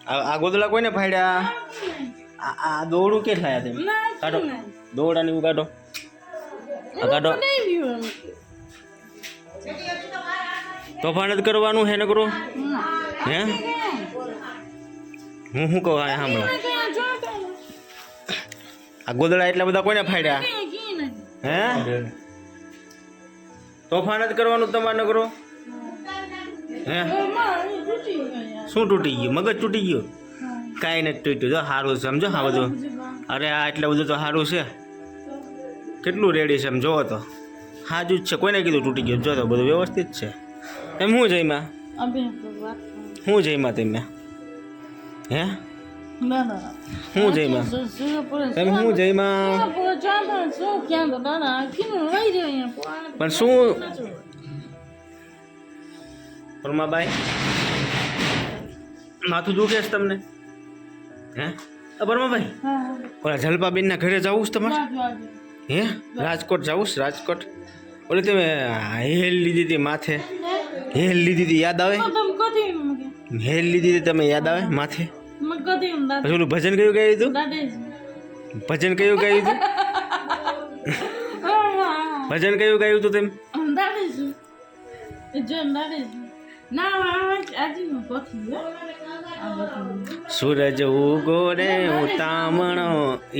આ ગોદડા કોઈને ફાડ્યા? આ દોરડું કે થાય તેમ કાઢો, દોરડાને એવું કાઢો, આ કાઢો. તોફાન જ કરવાનું હે નકરું? હે હું શું કહું સાંભળો, આ ગોદડા એટલા બધા કોઈને ફાડ્યા? હે તોફાન જ કરવાનું તમારે નકરો? હે શું તૂટી ગયું? મગજ તૂટી ગયું? કાંઈ નથી તૂટ્યું. જો સારું સમજો. હા બધું, અરે આ એટલું બધું તો સારું છે. કેટલું રેડી છે એમ જોવો તો. સાચું જ છે, કોઈને કીધું તૂટી ગયું? જો તો બધું વ્યવસ્થિત છે. એમ શું જઈમાં? શું જઈમાં તમે? હે શું જઈમાં? એમ શું જઈમાં? પણ શું પરમાબાઈ માથું દુખે છે તમને? હે પરમાભાઈ, ઓલા જલપાબેન ના ઘરે જવું છે તમારે? હે રાજકોટ જવું છે? રાજકોટ ઓલી તમે હેલ લીધી હતી માથે, હેલ લીધી હતી યાદ આવે? હેલ લીધી હતી તમે યાદ આવે માથે? પછી ઓલું ભજન કયું ગાયું હતું? ભજન કયું ગાયું હતું? ભજન કયું ગાયું હતું તેમ? સૂરજ ઉગો રે ઉતામણો,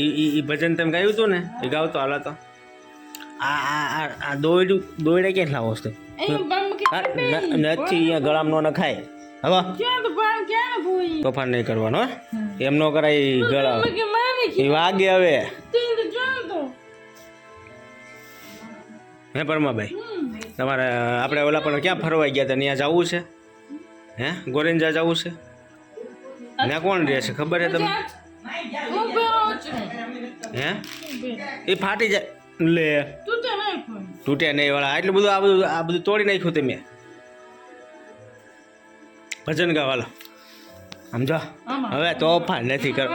ઈ ભજન તમે ગાયું હતું ને? એ ગાવતો હાલો તો. આ દોયડા ક્યાં લાવો છો? નથી અહીંયા ગળામાં ન નખાય. હવે તોફાન નહીં કરવાનો, એમ ન કરાય. ગળા એ વાગે હવે. હે પરમાભાઈ, તમારે આપણે ઓલા પણ ક્યાં ફરવા ગયા હતા? ત્યાં જવું છે? હે ગોરેન્જા જવું છે? ત્યાં કોણ રહે છે ખબર છે તમને? હે એ ફાટી જાય લે, તૂટે નહીં વાળા. એટલું બધું આ બધું તોડી નાખ્યું તમે. ભજન ગાવાલો સમજો. હવે તોફાન નથી કર.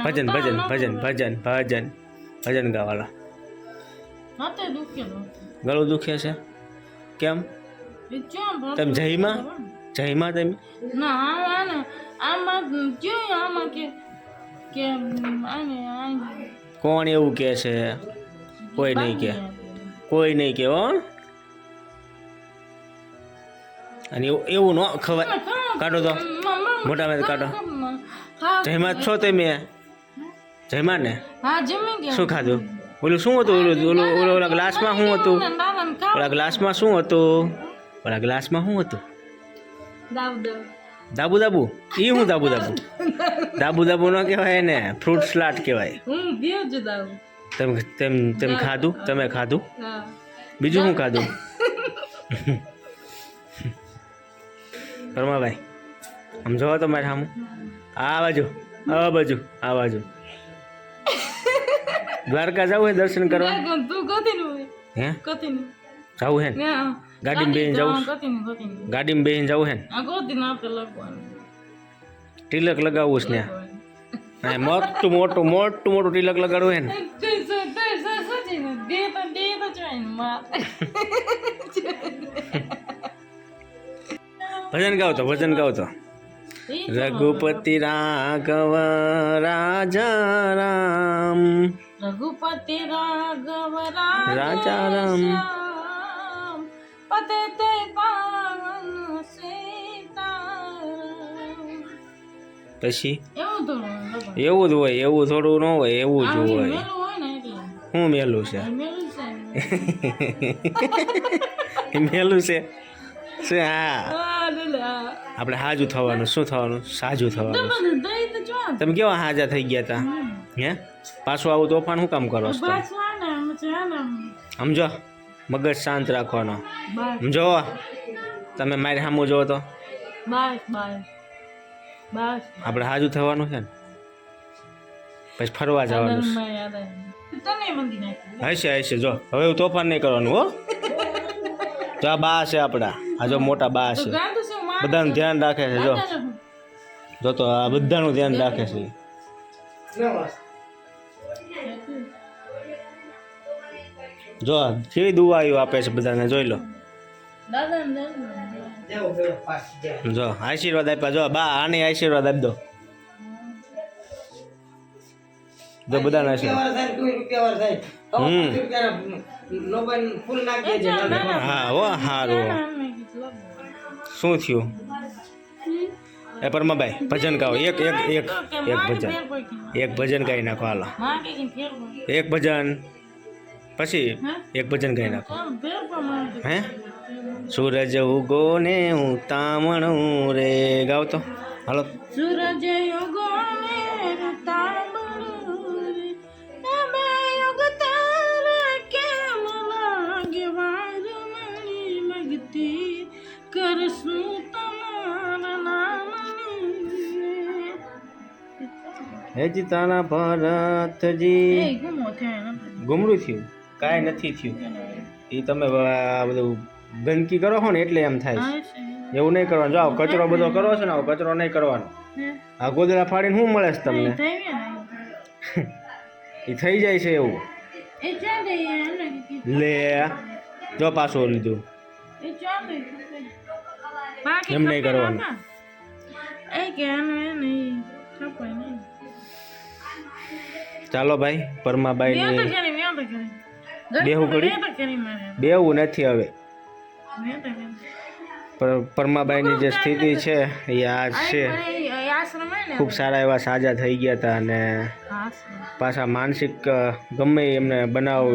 ભજન ભજન ભજન ભજન ભજન ભજન ગાવાલો. ગળું દુખે છે કેમ? તમે જઈમાં જઈમાં તમે? કોણ એવું કે છે? કોઈ નહીં કે, કોઈ નહીં કે હો. અને એવું ન ખવાય. કાઢો તો મોટા મેં કાઢો. જયમાં છો તમે? જયમાં ને શું ખાધું? ઓલું શું હતું? ઓલા ગ્લાસમાં શું હતું? ઓલા ગ્લાસમાં શું હતું? ઓલા ગ્લાસમાં શું હતું? દાબુ દાબુ. એ શું દાબુ દાબુ? દાબુ દાબુ ન કહેવાય ને, ફ્રૂટ સલાડ કહેવાય. તેમ ખાધું? તમે ખાધું? બીજું શું ખાધું? પરમાભાઈ આમ જોવો તો મારે સામું. આ બાજુ, આ બાજુ, આ બાજુ. દ્વારકા જવું હે દર્શન કરવા? હે જવું હે ને? ગાડીમાં બેહીને જવું? ગાડીમાં બેહીને જવું હે ને? તિલક લગાવવું છે ને? મોટું મોટું મોટું મોટું તિલક લગાડવું હે ને? ભજન ગાવ તો, ભજન ગાવ તો. રઘુપતિ રાઘવ રાજા રામ, રઘુપતિ રાઘવ રાજા રામ, પતે તે પાવન સીતારામ. પછી એવું જ હોય, એવું થોડું ન હોય, એવું જ હોય. શું મેલું છે? મેલું છે શું? હા આપણે હાજુ થવાનું. શું થવાનું? સાજુ થવાનું. તમે કેવા હાજા થઈ ગયા હતા? હે પાછું આવું તોફાન શું કામ કરો છો? સમજો, મગજ શાંત રાખવાનો. સમજો, તમે મારી સામું જોવો તો આપણે હાજુ થવાનું છે ને, પછી ફરવા જવાનું હશે. હશે જો, હવે એવું તોફાન નહીં કરવાનું હો. જો આ બા છે આપણા, આ જો મોટા બા છે, બધાનું ધ્યાન રાખે છે. જો તો આ બધાનું ધ્યાન રાખે છે. જો કેવી દુઆઓ આપે છે બધાને, જોઈ લો. જો આશીર્વાદ આપ્યા જો બા આને આશીર્વાદ આપી દો જો બધાને આશીર્વાદ હા હો હારું શું થયું એ પરમાભાઈ ભજન ગાઓ એક એક એક એક ભજન ગાઈ નાખો હાલો એક ભજન પછી એક ભજન ગાઈ નાખો હે સૂરજ ઉગો ને હું તામણું રે ગાવ તો હાલો સૂરજ ઉગો ને હું તામણું રે તમે યુગ તારા કેમ લાગે વાર મણી મગતી કરશું તમારા નામની હેજી તારા ભરતજી ગુમરું થયું કાંઈ નથી થયું એ તમે આ બધું ગંદકી કરો છો ને એટલે એમ થાય એવું નહીં કરવાનું જાઓ કચરો બધો કરો છો ને કચરો નહીં કરવાનો આ ગોદડા ફાડીને શું મળે છે તમને એ થઈ જાય છે એવું લે જો પાછું લીધું એમ નહીં કરવાનું ચાલો ભાઈ પરમાબાઈ બેહું કરી બેવું નથી હવે પરમાબાઈની જે સ્થિતિ છે એ આ છે ખૂબ સારા એવા સાજા થઈ ગયા હતા અને પાછા માનસિક ગમે એમને બનાવ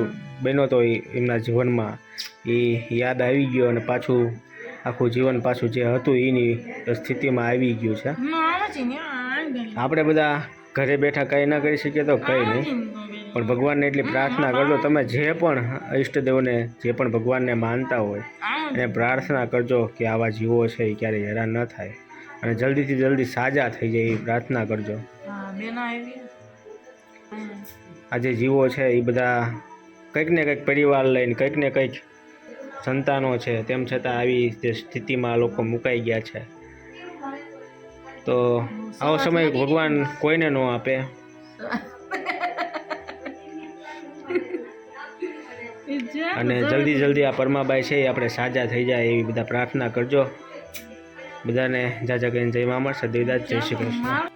બન્યો તો એમના જીવનમાં એ યાદ આવી ગયો અને પાછું આખું જીવન પાછું જે હતું એની સ્થિતિમાં આવી ગયું છે આપણે બધા ઘરે બેઠા કંઈ ના કરી શકીએ તો કંઈ નહીં પણ ભગવાનને એટલી પ્રાર્થના કરજો તમે જે પણ ઈષ્ટદેવને જે પણ ભગવાનને માનતા હોય એને પ્રાર્થના કરજો કે આવા જીવો છે એ ક્યારેય હેરાન ન થાય અને જલ્દીથી જલ્દી સાજા થઈ જાય એ પ્રાર્થના કરજો આ જે જીવો છે એ બધા કંઈક ને કંઈક પરિવાર લઈને કંઈક ને કંઈક સંતાનો છે તેમ છતાં આવી જે સ્થિતિમાં લોકો મુકાઈ ગયા છે તો આવો સમય ભગવાન કોઈને ન આપે અને જલ્દી જલ્દી આ પરમાબાઈ છે એ આપણે સાજા થઈ જાય એવી બધા પ્રાર્થના કરજો બધાને જાજા કરીને જય મા મળશે દેવદાસ જય શ્રી કૃષ્ણ